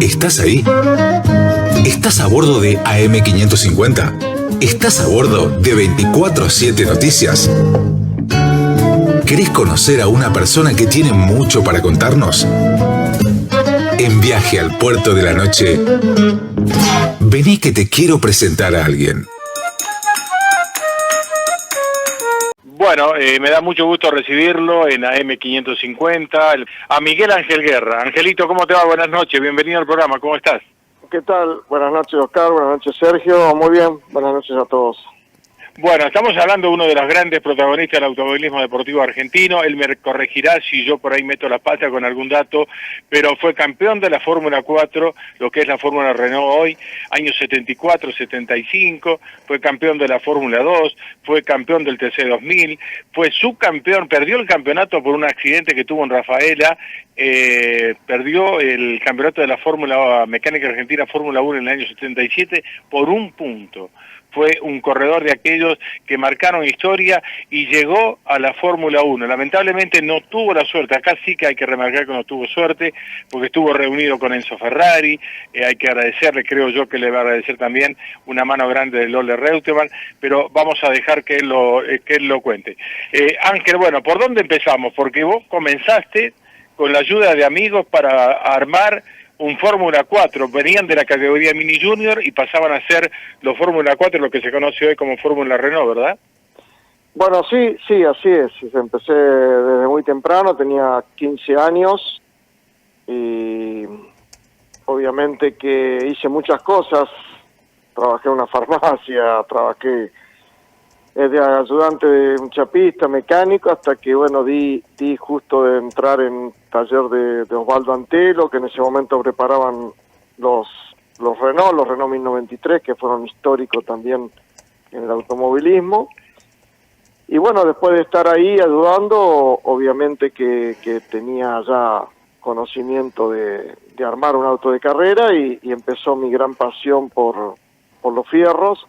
¿Estás ahí? ¿Estás a bordo de AM550? ¿Estás a bordo de 24/7 Noticias? ¿Querés conocer a una persona que tiene mucho para contarnos? En Viaje al Puerto de la Noche, vení que te quiero presentar a alguien. Bueno, me da mucho gusto recibirlo en AM550, a Miguel Ángel Guerra. Angelito, ¿cómo te va? Buenas noches, bienvenido al programa, ¿cómo estás? ¿Qué tal? Buenas noches, Oscar, buenas noches, Sergio, muy bien, buenas noches a todos. Bueno, estamos hablando de uno de los grandes protagonistas del automovilismo deportivo argentino. Él me corregirá si yo por ahí meto la pata con algún dato, pero fue campeón de la Fórmula 4, lo que es la Fórmula Renault hoy, años 74, 75, fue campeón de la Fórmula 2, fue campeón del TC2000, fue subcampeón, perdió el campeonato por un accidente que tuvo en Rafaela, perdió el campeonato de la Fórmula Mecánica Argentina Fórmula 1 en el año 77 por un punto. Fue un corredor de aquellos que marcaron historia y llegó a la Fórmula 1. Lamentablemente no tuvo la suerte, acá sí que hay que remarcar que no tuvo suerte, porque estuvo reunido con Enzo Ferrari, hay que agradecerle, creo yo que le va a agradecer también una mano grande de Lolle Reutemann, pero vamos a dejar que él lo cuente. Ángel, bueno, ¿por dónde empezamos? Porque vos comenzaste con la ayuda de amigos para armar un Fórmula 4, venían de la categoría Mini Junior y pasaban a ser los Fórmula 4, lo que se conoce hoy como Fórmula Renault, ¿verdad? Bueno, sí, así es. Empecé desde muy temprano, tenía 15 años y obviamente que hice muchas cosas. Trabajé en una farmacia, trabajé de ayudante de un chapista, mecánico, hasta que, bueno, di justo de entrar en taller de Osvaldo Antelo, que en ese momento preparaban los Renault 1093, que fueron históricos también en el automovilismo. Y bueno, después de estar ahí ayudando, obviamente que tenía ya conocimiento de armar un auto de carrera y empezó mi gran pasión por los fierros.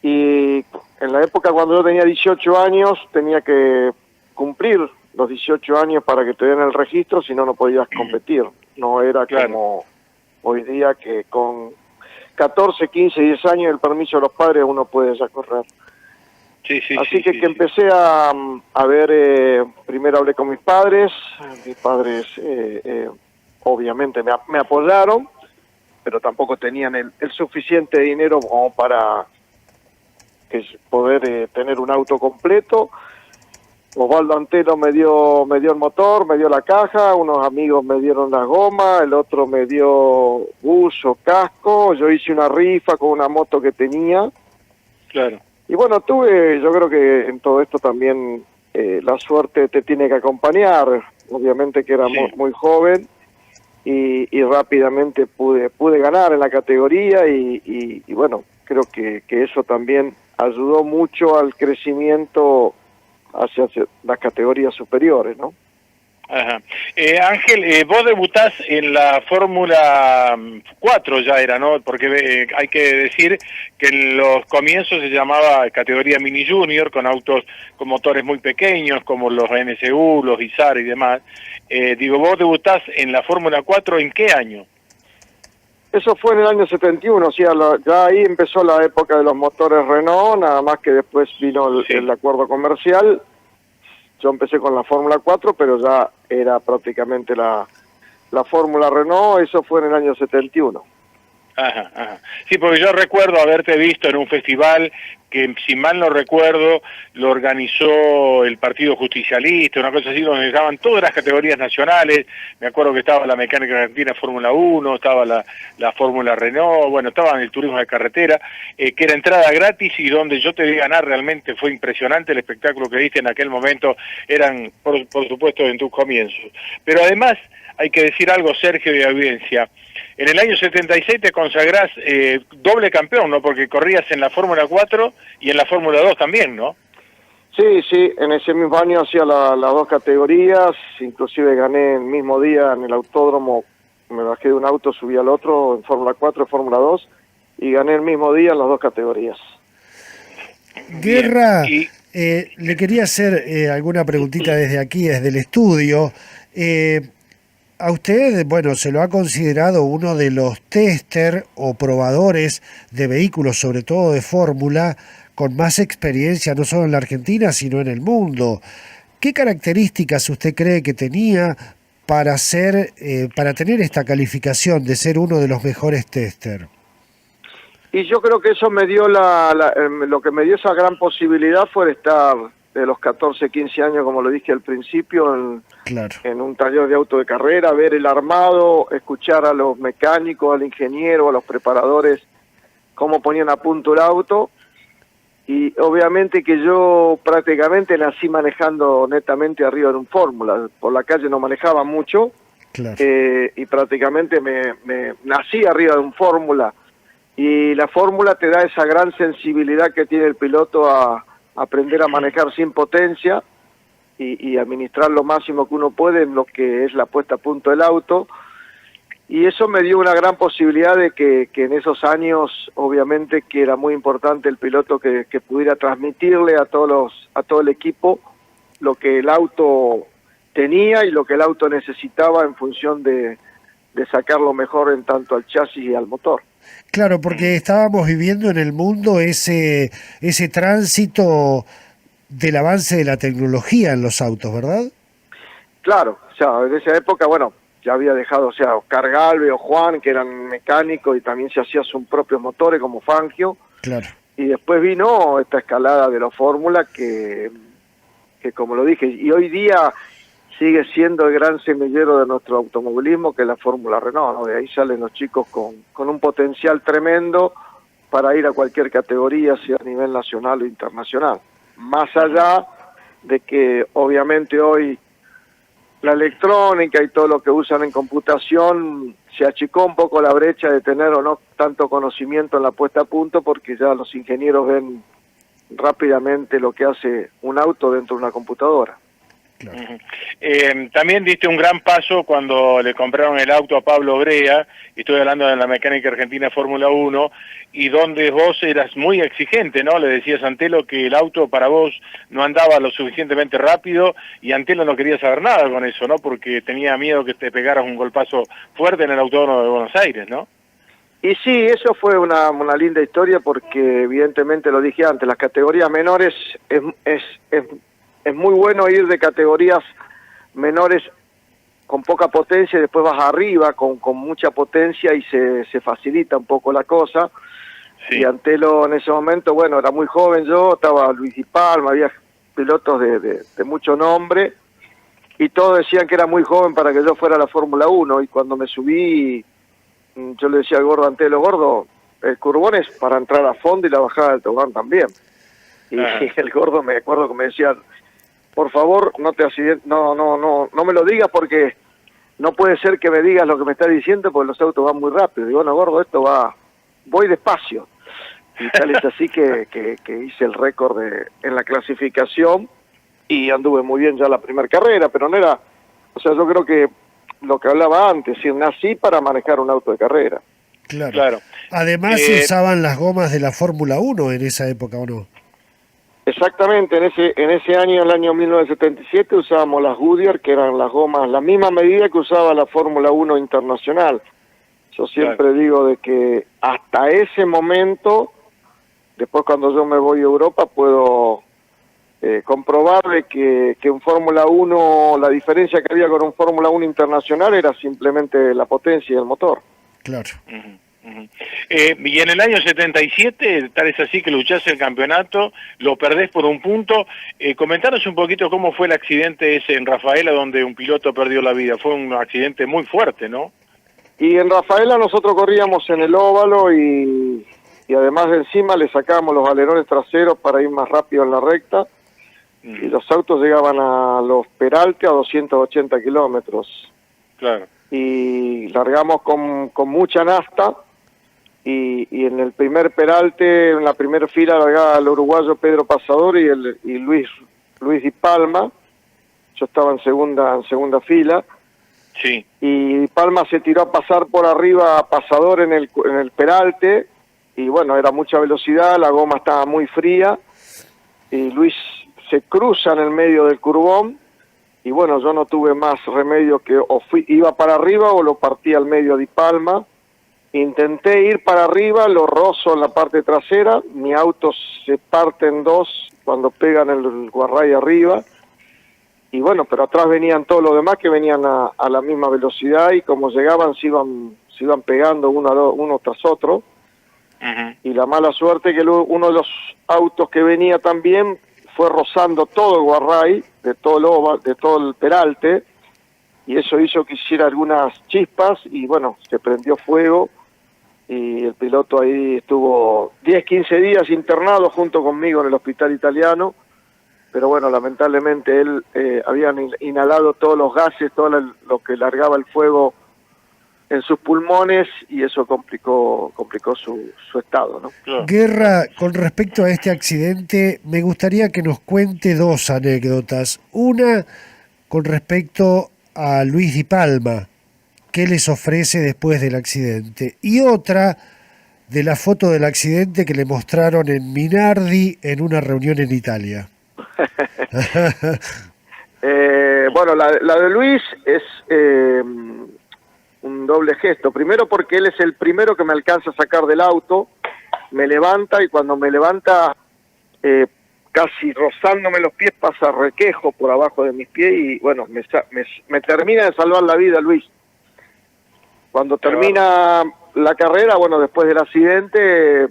Y en la época cuando yo tenía 18 años, tenía que cumplir los 18 años para que te den el registro, si no, no podías competir. No era claro, como hoy día que con 14, 15, 10 años el permiso de los padres uno puede ya correr. Sí, Así que empecé a ver, primero hablé con mis padres obviamente me apoyaron, pero tampoco tenían el suficiente dinero como para poder tener un auto completo. Osvaldo Antelo me dio el motor, me dio la caja, unos amigos me dieron la goma, el otro me dio buzo, casco, yo hice una rifa con una moto que tenía. Claro. Y bueno, yo creo que en todo esto también la suerte te tiene que acompañar. Obviamente que era muy joven y rápidamente pude ganar en la categoría y bueno, creo que eso también ayudó mucho al crecimiento hacia las categorías superiores, ¿no? Ajá. Ángel, vos debutás en la Fórmula 4 ya era, ¿no? Porque hay que decir que en los comienzos se llamaba categoría Mini Junior, con autos con motores muy pequeños, como los NSU, los Izar y demás. Vos debutás en la Fórmula 4, ¿en qué año? Eso fue en el año 71, o sea, ya ahí empezó la época de los motores Renault, nada más que después vino el acuerdo comercial. Yo empecé con la Fórmula 4, pero ya era prácticamente la Fórmula Renault, eso fue en el año 71. Ajá. Sí, porque yo recuerdo haberte visto en un festival que, si mal no recuerdo, lo organizó el Partido Justicialista, una cosa así, donde estaban todas las categorías nacionales. Me acuerdo que estaba la Mecánica Argentina Fórmula 1, estaba la Fórmula Renault, bueno, estaba en el turismo de carretera, que era entrada gratis y donde yo te vi ganar. Realmente fue impresionante el espectáculo que diste en aquel momento, eran, por supuesto, en tus comienzos. Pero además, hay que decir algo, Sergio, de audiencia. En el año 76 te consagrás doble campeón, ¿no? Porque corrías en la Fórmula 4 y en la Fórmula 2 también, ¿no? Sí, en ese mismo año hacía las dos categorías, inclusive gané el mismo día en el autódromo, me bajé de un auto, subí al otro, en Fórmula 4, Fórmula 2, y gané el mismo día en las dos categorías. Guerra, le quería hacer alguna preguntita desde aquí, desde el estudio. A usted, bueno, se lo ha considerado uno de los tester o probadores de vehículos, sobre todo de fórmula, con más experiencia no solo en la Argentina, sino en el mundo. ¿Qué características usted cree que tenía para para tener esta calificación de ser uno de los mejores tester? Y yo creo que eso me dio lo que me dio esa gran posibilidad fue estar de los 14, 15 años, como lo dije al principio, Claro. en un taller de auto de carrera, ver el armado, escuchar a los mecánicos, al ingeniero, a los preparadores, cómo ponían a punto el auto. Y obviamente que yo prácticamente nací manejando netamente arriba de un Fórmula. Por la calle no manejaba mucho, Claro. y prácticamente me nací arriba de un Fórmula. Y la Fórmula te da esa gran sensibilidad que tiene el piloto a aprender a manejar sin potencia y administrar lo máximo que uno puede en lo que es la puesta a punto del auto. Y eso me dio una gran posibilidad de que en esos años, obviamente que era muy importante el piloto que pudiera transmitirle a todo el equipo lo que el auto tenía y lo que el auto necesitaba en función de sacar lo mejor en tanto al chasis y al motor. Claro, porque estábamos viviendo en el mundo ese tránsito del avance de la tecnología en los autos, ¿verdad? Claro, o sea, en esa época, bueno, ya había dejado, o sea, Oscar Galve o Juan, que eran mecánicos y también se hacía sus propios motores como Fangio. Claro. Y después vino esta escalada de la Fórmula que como lo dije, y hoy día sigue siendo el gran semillero de nuestro automovilismo, que es la Fórmula Renault, ¿no? De ahí salen los chicos con un potencial tremendo para ir a cualquier categoría, sea a nivel nacional o internacional. Más allá de que obviamente hoy la electrónica y todo lo que usan en computación se achicó un poco la brecha de tener o no tanto conocimiento en la puesta a punto, porque ya los ingenieros ven rápidamente lo que hace un auto dentro de una computadora. Claro. También diste un gran paso cuando le compraron el auto a Pablo Brea, y estoy hablando de la mecánica argentina Fórmula 1, y donde vos eras muy exigente, ¿no? Le decías a Antelo que el auto para vos no andaba lo suficientemente rápido, y Antelo no quería saber nada con eso, ¿no? Porque tenía miedo que te pegaras un golpazo fuerte en el Autódromo de Buenos Aires, ¿no? Y sí, eso fue una linda historia porque evidentemente lo dije antes, las categorías menores es muy bueno ir de categorías menores con poca potencia y después vas arriba con mucha potencia y se facilita un poco la cosa. Sí. Y Antelo en ese momento, bueno, era muy joven yo, estaba Luis Di Palma, había pilotos de mucho nombre y todos decían que era muy joven para que yo fuera a la Fórmula 1 y cuando me subí yo le decía al gordo Antelo, gordo, el curbón es para entrar a fondo y la bajada del tobogán también. Y el gordo me acuerdo que me decía, por favor, no te accidentes, no me lo digas porque no puede ser que me digas lo que me estás diciendo porque los autos van muy rápido. Digo, bueno, gordo, voy despacio. Y tal es así que hice el récord en la clasificación y anduve muy bien ya la primera carrera, pero no era, o sea, yo creo que lo que hablaba antes, si nací para manejar un auto de carrera. Claro. Además se usaban las gomas de la Fórmula 1 en esa época, ¿o no? Exactamente, en ese año, el año 1977, usábamos las Goodyear, que eran las gomas, la misma medida que usaba la Fórmula 1 internacional. Yo siempre digo de que hasta ese momento, después cuando yo me voy a Europa, puedo comprobar de que en Fórmula 1, la diferencia que había con un Fórmula 1 internacional era simplemente la potencia del motor. Claro. Y en el año 77, tal es así que luchás el campeonato, lo perdés por un punto. Comentanos un poquito cómo fue el accidente ese en Rafaela donde un piloto perdió la vida. Fue un accidente muy fuerte, ¿no? Y en Rafaela nosotros corríamos en el óvalo y además de encima le sacábamos los alerones traseros para ir más rápido en la recta. Y los autos llegaban a los Peralte a 280 kilómetros. Claro. Y largamos con mucha nafta y en el primer Peralte, en la primera fila largaba el uruguayo Pedro Pasador y Luis Di Palma. Yo estaba en segunda fila. Sí. Y Di Palma se tiró a pasar por arriba a Pasador en el Peralte y bueno, era mucha velocidad, la goma estaba muy fría y Luis se cruza en el medio del curbón y bueno, yo no tuve más remedio que iba para arriba o lo partí al medio Di Palma. Intenté ir para arriba, lo rozo en la parte trasera, mi auto se parte en dos cuando pegan el guarray arriba, y bueno, pero atrás venían todos los demás que venían a la misma velocidad, y como llegaban se iban pegando uno tras otro. Y la mala suerte que uno de los autos que venía también fue rozando todo el guarray, de todo el peralte, y eso hizo que hiciera algunas chispas, y bueno, se prendió fuego, y el piloto ahí estuvo 10, 15 días internado junto conmigo en el hospital italiano, pero bueno, lamentablemente él habían inhalado todos los gases, todo lo que largaba el fuego en sus pulmones, y eso complicó su estado, ¿no? Claro. Guerra, con respecto a este accidente, me gustaría que nos cuente dos anécdotas. Una con respecto a Luis Di Palma, qué les ofrece después del accidente, y otra de la foto del accidente que le mostraron en Minardi en una reunión en Italia. Bueno, la de Luis es un doble gesto. Primero porque él es el primero que me alcanza a sacar del auto, me levanta, y cuando me levanta, casi rozándome los pies, pasa requejo por abajo de mis pies, y bueno, me termina de salvar la vida Luis. Cuando termina la carrera, bueno, después del accidente,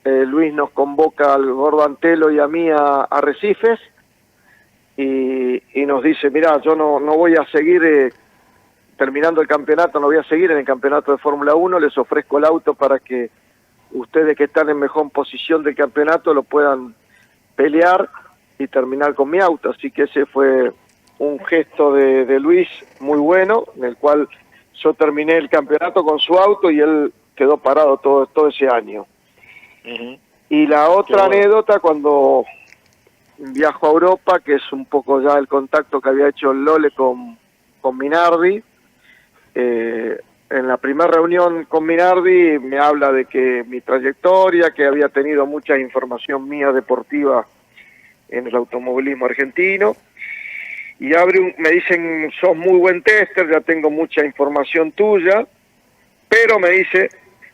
Luis nos convoca al Gordo Antelo y a mí a Arrecifes, y nos dice: mirá, yo no voy a seguir terminando el campeonato, no voy a seguir en el campeonato de Fórmula 1, les ofrezco el auto para que ustedes que están en mejor posición del campeonato lo puedan pelear y terminar con mi auto. Así que ese fue un gesto de Luis muy bueno, en el cual yo terminé el campeonato con su auto y él quedó parado todo ese año. Y la otra anécdota, cuando viajo a Europa, que es un poco ya el contacto que había hecho el Lole con Minardi, en la primera reunión con Minardi me habla de que mi trayectoria, que había tenido mucha información mía deportiva en el automovilismo argentino, y me dicen: sos muy buen tester, ya tengo mucha información tuya, pero me dice: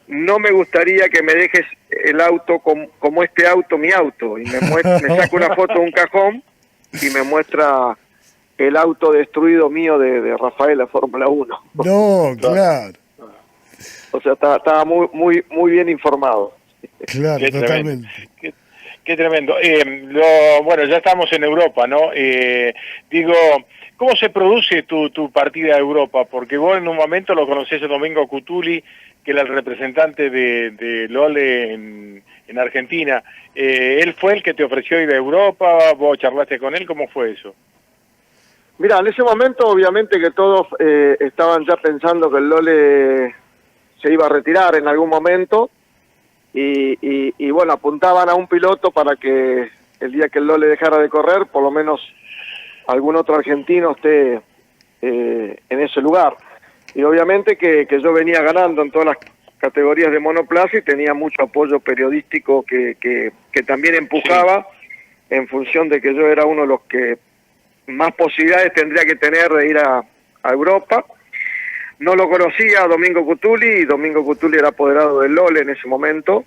no me gustaría que me dejes el auto como este auto, mi auto, y me saca una foto de un cajón y me muestra el auto destruido mío de Rafaela Fórmula 1. No, claro. O sea, estaba muy bien informado. Claro, Qué totalmente. tremendo. Qué tremendo. Bueno, ya estamos en Europa, ¿no? Digo, ¿cómo se produce tu partida a Europa? Porque vos en un momento lo conocés a Domingo Cutuli, que era el representante de Lole en Argentina. ¿Él fue el que te ofreció ir a Europa? ¿Vos charlaste con él? ¿Cómo fue eso? Mira, en ese momento obviamente que todos estaban ya pensando que el Lole se iba a retirar en algún momento, y bueno, apuntaban a un piloto para que el día que el Lole dejara de correr, por lo menos algún otro argentino esté en ese lugar. Y obviamente que yo venía ganando en todas las categorías de monoplaza y tenía mucho apoyo periodístico que también empujaba, en función de que yo era uno de los que más posibilidades tendría que tener de ir a Europa. No lo conocía a Domingo Cutuli, y Domingo Cutuli era apoderado del Lole en ese momento.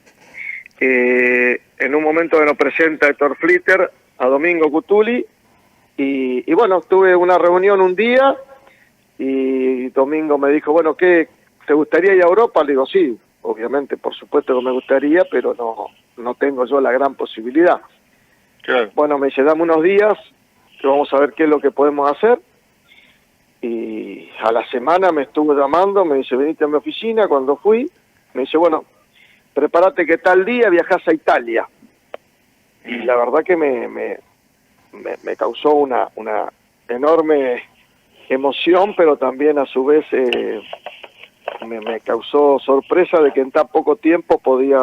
En un momento que nos presenta Héctor Flitter a Domingo Cutuli, y bueno, tuve una reunión un día, y Domingo me dijo: bueno, ¿qué te gustaría ir a Europa? Le digo: sí, obviamente, por supuesto que me gustaría, pero no tengo yo la gran posibilidad. Claro. Bueno, me dice: dame unos días, que vamos a ver qué es lo que podemos hacer. Y a la semana me estuvo llamando, me dice: venite a mi oficina. Cuando fui, me dice: bueno, prepárate que tal día viajás a Italia. Y la verdad que me causó una enorme emoción, pero también a su vez me causó sorpresa de que en tan poco tiempo podía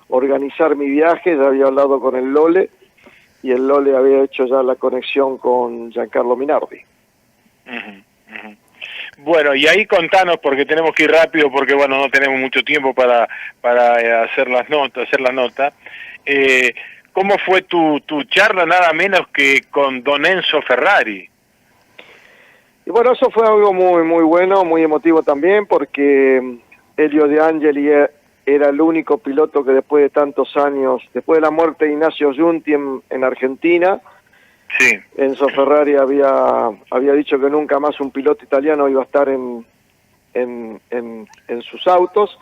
organizar mi viaje. Ya había hablado con el Lole, y el Lole había hecho ya la conexión con Giancarlo Minardi. Bueno, y ahí contanos, porque tenemos que ir rápido, porque bueno, no tenemos mucho tiempo para hacer la nota. ¿Cómo fue tu charla nada menos que con Don Enzo Ferrari? Y bueno, eso fue algo muy muy bueno, muy emotivo también, porque Elio De Angeli era el único piloto que después de tantos años, después de la muerte de Ignacio Giunti en Argentina, Sí. Enzo Ferrari había dicho que nunca más un piloto italiano iba a estar en sus autos,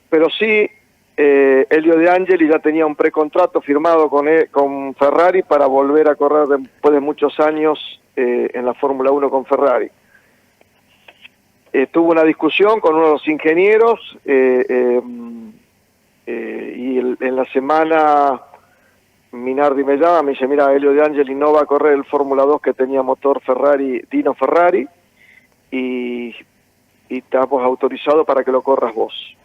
pero sí Elio De Angeli ya tenía un precontrato firmado con Ferrari para volver a correr después de muchos años en la Fórmula 1 con Ferrari. Tuvo una discusión con uno de los ingenieros y en la semana Minardi me llama, me dice, mira, Elio De Angeli no va a correr el Fórmula 2 que tenía motor Ferrari, Dino Ferrari, y estamos autorizados para que lo corras vos.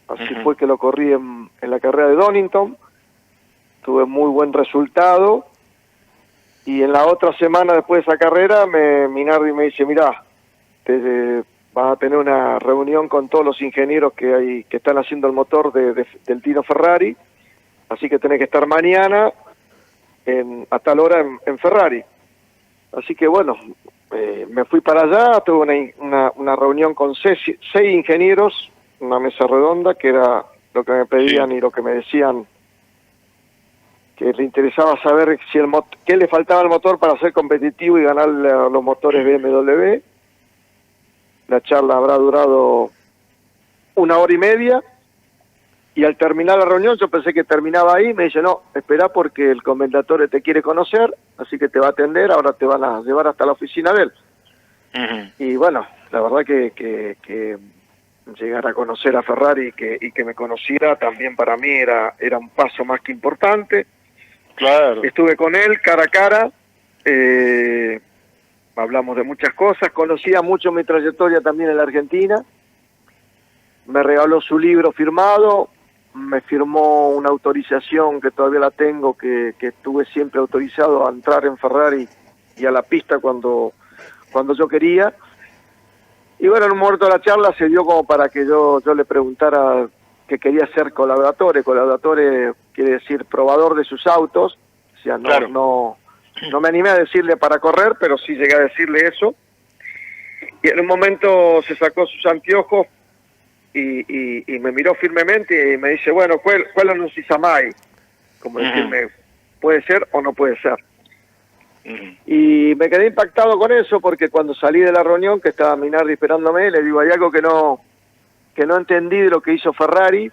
Así fue que lo corrí en la carrera de Donington, tuve muy buen resultado, y en la otra semana después de esa carrera, Minardi me dice, mira, vas a tener una reunión con todos los ingenieros que están haciendo el motor del Dino Ferrari, así que tenés que estar mañana a tal hora en Ferrari. Así que bueno, me fui para allá, tuve una reunión con seis ingenieros, una mesa redonda, que era lo que me pedían y lo que me decían, que le interesaba saber si qué le faltaba al motor para ser competitivo y ganarle a los motores BMW. La charla habrá durado 1 hora y media, y al terminar la reunión, yo pensé que terminaba ahí, me dice, no, espera porque el comendatore te quiere conocer, así que te va a atender, ahora te van a llevar hasta la oficina de él. Y bueno, la verdad que llegar a conocer a Ferrari y que me conociera también para mí era un paso más que importante. Claro. Estuve con él cara a cara, hablamos de muchas cosas, conocía mucho mi trayectoria también en la Argentina, me regaló su libro firmado, me firmó una autorización que todavía la tengo, que estuve siempre autorizado a entrar en Ferrari y a la pista cuando yo quería. Y bueno, en un momento de la charla se dio como para que yo le preguntara que quería ser colaborador. Colaborador quiere decir probador de sus autos. O sea, no me animé a decirle para correr, pero sí llegué a decirle eso. Y en un momento se sacó sus anteojos y me miró firmemente y me dice, bueno, ¿cuál non si sa mai? Como decirme, puede ser o no puede ser. Y me quedé impactado con eso, porque cuando salí de la reunión, que estaba Minardi esperándome, le digo, hay algo que no entendí de lo que hizo Ferrari.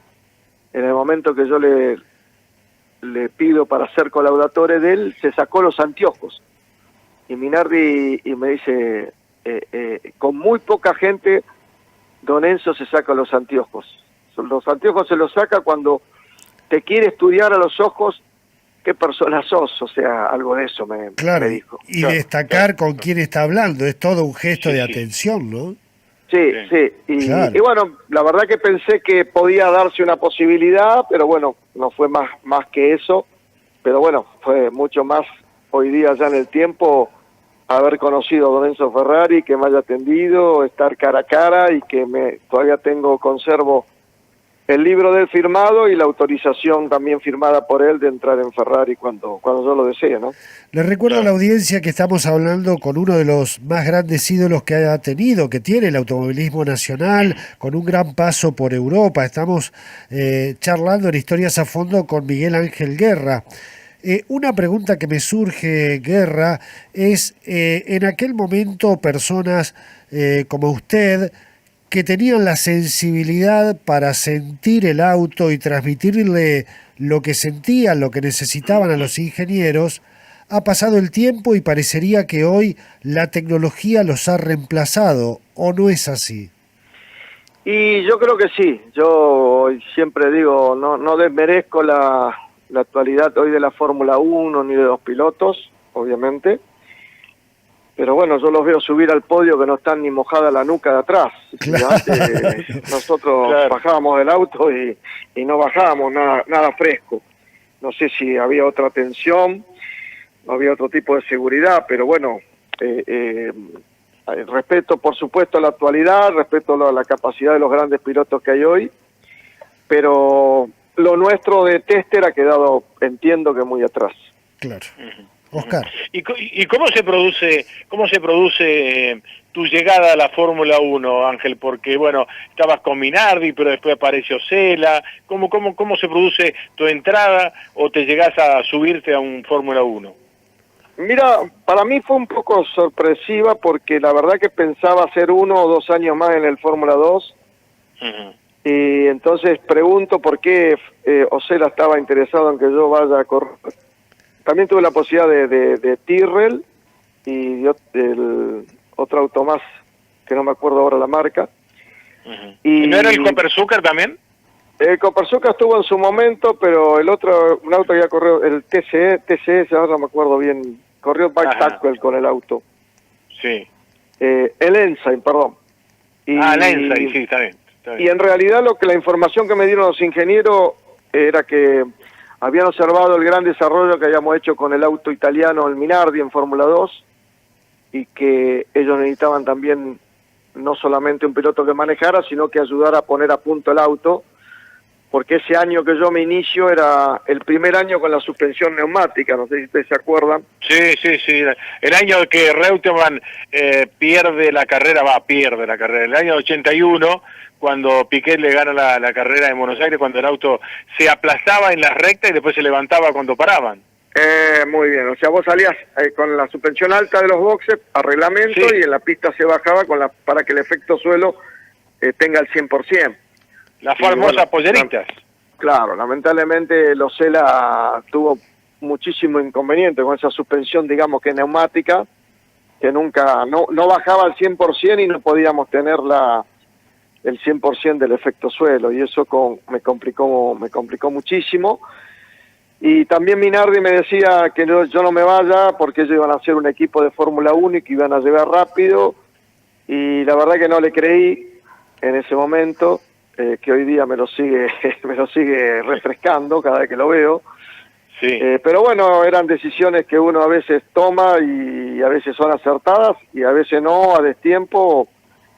En el momento que yo le pido para ser colaborador de él, se sacó los anteojos. Y Minardi me dice, con muy poca gente, Don Enzo se saca los anteojos. Los anteojos se los saca cuando te quiere estudiar a los ojos qué persona sos, o sea, algo de eso me dijo. Y destacar con quién está hablando, es todo un gesto de atención, ¿no? Sí. Y bueno, la verdad que pensé que podía darse una posibilidad, pero bueno, no fue más que eso. Pero bueno, fue mucho más hoy día ya en el tiempo haber conocido a Don Enzo Ferrari, que me haya atendido, estar cara a cara y que todavía conservo el libro de él firmado y la autorización también firmada por él de entrar en Ferrari cuando yo lo desee, ¿no? Les recuerdo a la audiencia que estamos hablando con uno de los más grandes ídolos que ha tenido, que tiene el automovilismo nacional, con un gran paso por Europa. Estamos charlando en Historias a Fondo con Miguel Ángel Guerra. Una pregunta que me surge, Guerra, es en aquel momento personas como usted, que tenían la sensibilidad para sentir el auto y transmitirle lo que sentían, lo que necesitaban a los ingenieros, ha pasado el tiempo y parecería que hoy la tecnología los ha reemplazado, ¿o no es así? Y yo creo que sí. Yo siempre digo, no desmerezco la actualidad hoy de la Fórmula 1 ni de los pilotos, obviamente. Pero bueno, yo los veo subir al podio que no están ni mojada la nuca de atrás. Claro. Nosotros bajábamos del auto y no bajábamos nada fresco. No sé si había otra tensión, había otro tipo de seguridad, pero bueno, respeto por supuesto la actualidad, respeto la capacidad de los grandes pilotos que hay hoy, pero lo nuestro de tester ha quedado, entiendo que muy atrás. Claro. Oscar. ¿Y cómo se produce tu llegada a la Fórmula 1, Ángel? Porque, bueno, estabas con Minardi, pero después apareció Sela. ¿Cómo se produce tu entrada o te llegás a subirte a un Fórmula 1? Mira, para mí fue un poco sorpresiva porque la verdad que pensaba hacer 1 o 2 años más en el Fórmula 2. Uh-huh. Y entonces pregunto por qué Osela estaba interesado en que yo vaya a correr. También tuve la posibilidad de Tyrrell y del otro auto más, que no me acuerdo ahora la marca. Uh-huh. Y ¿No era el Copper-Zucker también? El Copper-Zucker estuvo en su momento, pero el otro, un auto que ya corrió, el TCS, ahora no me acuerdo bien, corrió Back Tackle con el auto. Sí. El Ensign, perdón. El Ensign, sí, está bien. Y en realidad la información que me dieron los ingenieros era que habían observado el gran desarrollo que habíamos hecho con el auto italiano, el Minardi, en Fórmula 2, y que ellos necesitaban también no solamente un piloto que manejara, sino que ayudara a poner a punto el auto, porque ese año que yo me inicio era el primer año con la suspensión neumática, no sé si ustedes se acuerdan. Sí, el año que Reutemann pierde la carrera, el año 81, cuando Piquet le gana la carrera en Buenos Aires, cuando el auto se aplazaba en las rectas y después se levantaba cuando paraban. Muy bien, o sea, vos salías con la suspensión alta de los boxes a reglamento, sí, y en la pista se bajaba para que el efecto suelo tenga el 100%. Las famosas polleritas. Claro, lamentablemente el Osela tuvo muchísimo inconveniente con esa suspensión, digamos que neumática, que nunca, no bajaba al 100% y no podíamos tener el 100% del efecto suelo, y eso me complicó muchísimo. Y también Minardi me decía que yo no me vaya porque ellos iban a hacer un equipo de Fórmula 1 y que iban a llegar rápido, y la verdad que no le creí en ese momento, que hoy día me lo sigue refrescando cada vez que lo veo. Sí. Pero bueno, eran decisiones que uno a veces toma y a veces son acertadas y a veces no, a destiempo,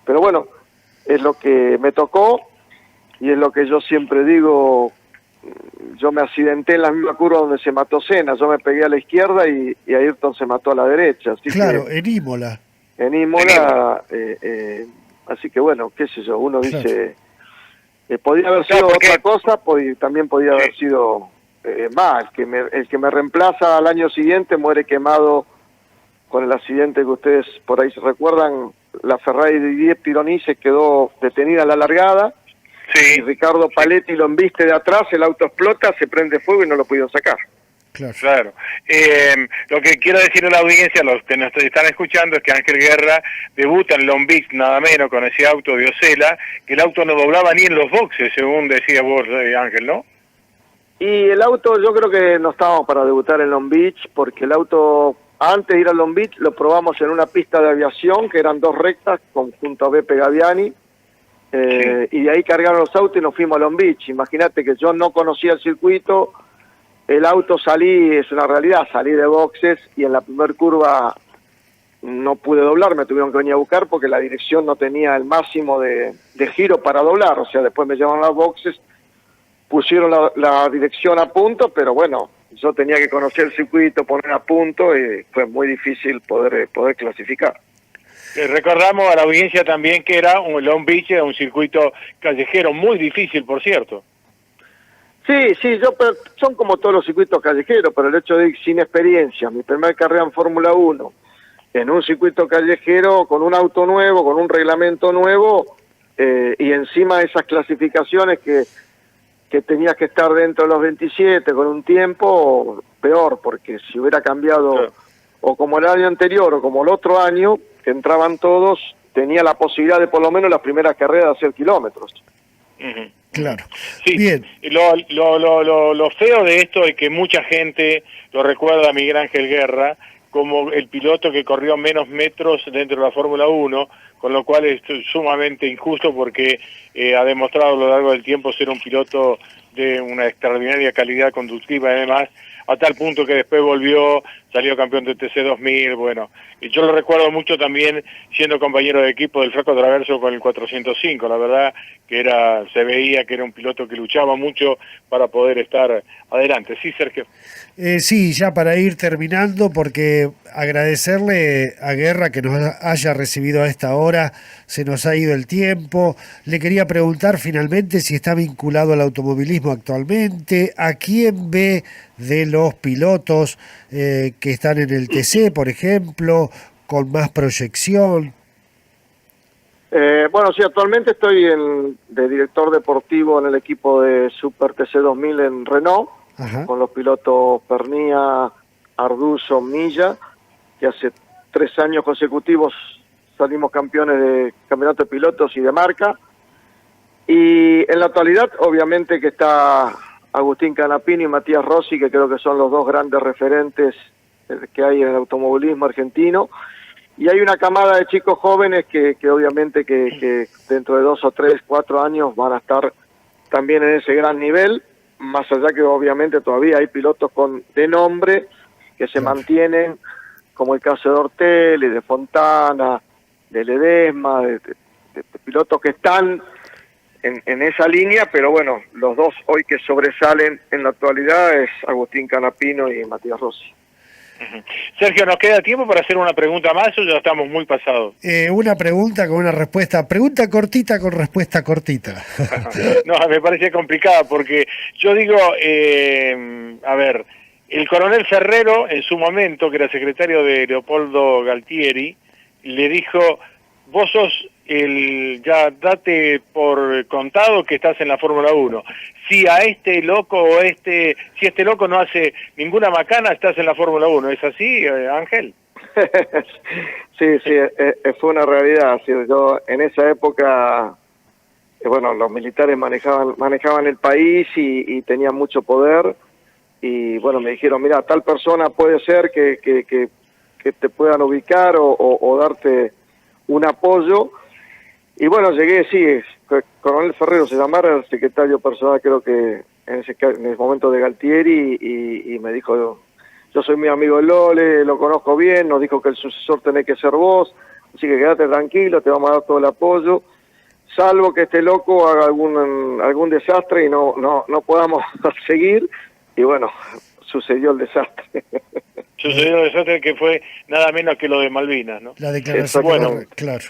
pero bueno, es lo que me tocó y es lo que yo siempre digo. Yo me accidenté en la misma curva donde se mató Senna, yo me pegué a la izquierda y Ayrton se mató a la derecha. Así claro, que, en Imola. En Imola, así que bueno, qué sé yo, uno claro. Dice, podía haber sido otra cosa, también podía haber sido más. El que me reemplaza al año siguiente muere quemado con el accidente que ustedes por ahí se recuerdan. La Ferrari de Didier Pironi se quedó detenida a la largada. Sí. Y Ricardo Paletti lo embiste de atrás, el auto explota, se prende fuego y no lo pudieron sacar. Claro. Lo que quiero decir a la audiencia, a los que nos están escuchando, es que Ángel Guerra debuta en Long Beach, nada menos, con ese auto de Osela, que el auto no doblaba ni en los boxes, según decía vos, Ángel, ¿no? Y el auto, yo creo que no estábamos para debutar en Long Beach, porque el auto, antes de ir a Long Beach, lo probamos en una pista de aviación, que eran 2 rectas, junto a Beppe Gaviani, y de ahí cargaron los autos y nos fuimos a Long Beach. Imagínate que yo no conocía el circuito, el auto es una realidad, salí de boxes y en la primer curva no pude doblar, me tuvieron que venir a buscar porque la dirección no tenía el máximo de giro para doblar, o sea, después me llevaron a los boxes, pusieron la dirección a punto, pero bueno, yo tenía que conocer el circuito, poner a punto, y fue muy difícil poder clasificar. Recordamos a la audiencia también que era un Long Beach, un circuito callejero muy difícil, por cierto. Sí, son como todos los circuitos callejeros, pero el hecho de ir sin experiencia, mi primera carrera en Fórmula 1, en un circuito callejero, con un auto nuevo, con un reglamento nuevo, y encima esas clasificaciones que tenías que estar dentro de los 27 con un tiempo, peor, porque si hubiera cambiado, o como el año anterior, o como el otro año, que entraban todos, tenía la posibilidad de por lo menos las primeras carreras de hacer kilómetros. Uh-huh. Claro. Sí. Bien. Lo feo de esto es que mucha gente lo recuerda a Miguel Ángel Guerra como el piloto que corrió menos metros dentro de la Fórmula 1, con lo cual es sumamente injusto porque ha demostrado a lo largo del tiempo ser un piloto de una extraordinaria calidad conductiva y demás, a tal punto que después volvió, salió campeón de TC 2000, bueno, y yo lo recuerdo mucho también siendo compañero de equipo del Flaco Traverso con el 405, la verdad que se veía que era un piloto que luchaba mucho para poder estar adelante. Sí, Sergio. Sí, ya para ir terminando, porque agradecerle a Guerra que nos haya recibido a esta hora, se nos ha ido el tiempo. Le quería preguntar finalmente si está vinculado al automovilismo actualmente, a quién ve de los pilotos que están en el TC, por ejemplo, con más proyección. Bueno, sí, actualmente estoy de director deportivo en el equipo de Super TC 2000 en Renault. Ajá. Con los pilotos Pernía, Arduzo, Milla, que hace 3 años consecutivos salimos campeones de campeonato de pilotos y de marca. Y en la actualidad, obviamente que está Agustín Canapino y Matías Rossi, que creo que son los dos grandes referentes que hay en el automovilismo argentino. Y hay una camada de chicos jóvenes que obviamente que dentro de 2 o 3, 4 años van a estar también en ese gran nivel. Más allá que obviamente todavía hay pilotos de nombre que se mantienen, como el caso de Ortelli, de Fontana, de Ledesma, de pilotos que están en esa línea, pero bueno, los dos hoy que sobresalen en la actualidad es Agustín Canapino y Matías Rossi. Sergio, ¿nos queda tiempo para hacer una pregunta más o ya estamos muy pasados? Una pregunta con una respuesta. Pregunta cortita con respuesta cortita. No, me parece complicada porque yo digo, a ver, el coronel Ferrero en su momento, que era secretario de Leopoldo Galtieri, le dijo, vos sos ya date por contado que estás en la Fórmula 1. Si a este loco si este loco no hace ninguna macana, estás en la Fórmula 1. ¿Es así, Ángel? Sí, fue una realidad. Yo en esa época, bueno, los militares manejaban el país y tenían mucho poder. Y bueno, me dijeron, mira, tal persona puede ser que te puedan ubicar o darte un apoyo. Y bueno, llegué, sí, coronel Ferrero se llamara, el secretario personal creo que en ese momento de Galtieri, y me dijo, yo soy muy amigo de Lole, lo conozco bien, nos dijo que el sucesor tenés que ser vos, así que quédate tranquilo, te vamos a dar todo el apoyo, salvo que este loco haga algún desastre y no podamos seguir, y bueno, sucedió el desastre. Sucedió el desastre que fue nada menos que lo de Malvinas, ¿no? La declaración, bueno, claro.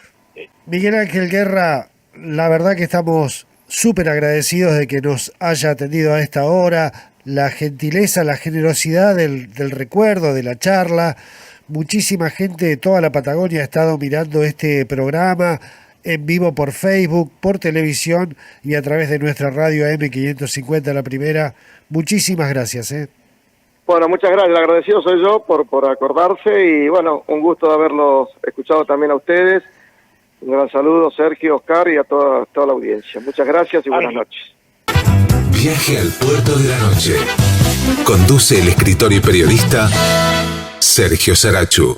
Miguel Ángel Guerra, la verdad que estamos súper agradecidos de que nos haya atendido a esta hora, la gentileza, la generosidad del recuerdo, de la charla. Muchísima gente de toda la Patagonia ha estado mirando este programa en vivo por Facebook, por televisión y a través de nuestra radio AM550 La Primera. Muchísimas gracias. Bueno, muchas gracias. El agradecido soy yo por acordarse y bueno, un gusto de haberlos escuchado también a ustedes. Un gran saludo, Sergio, Oscar y a toda la audiencia. Muchas gracias y buenas noches. Viaje al puerto de la noche. Conduce el escritor y periodista Sergio Sarachu.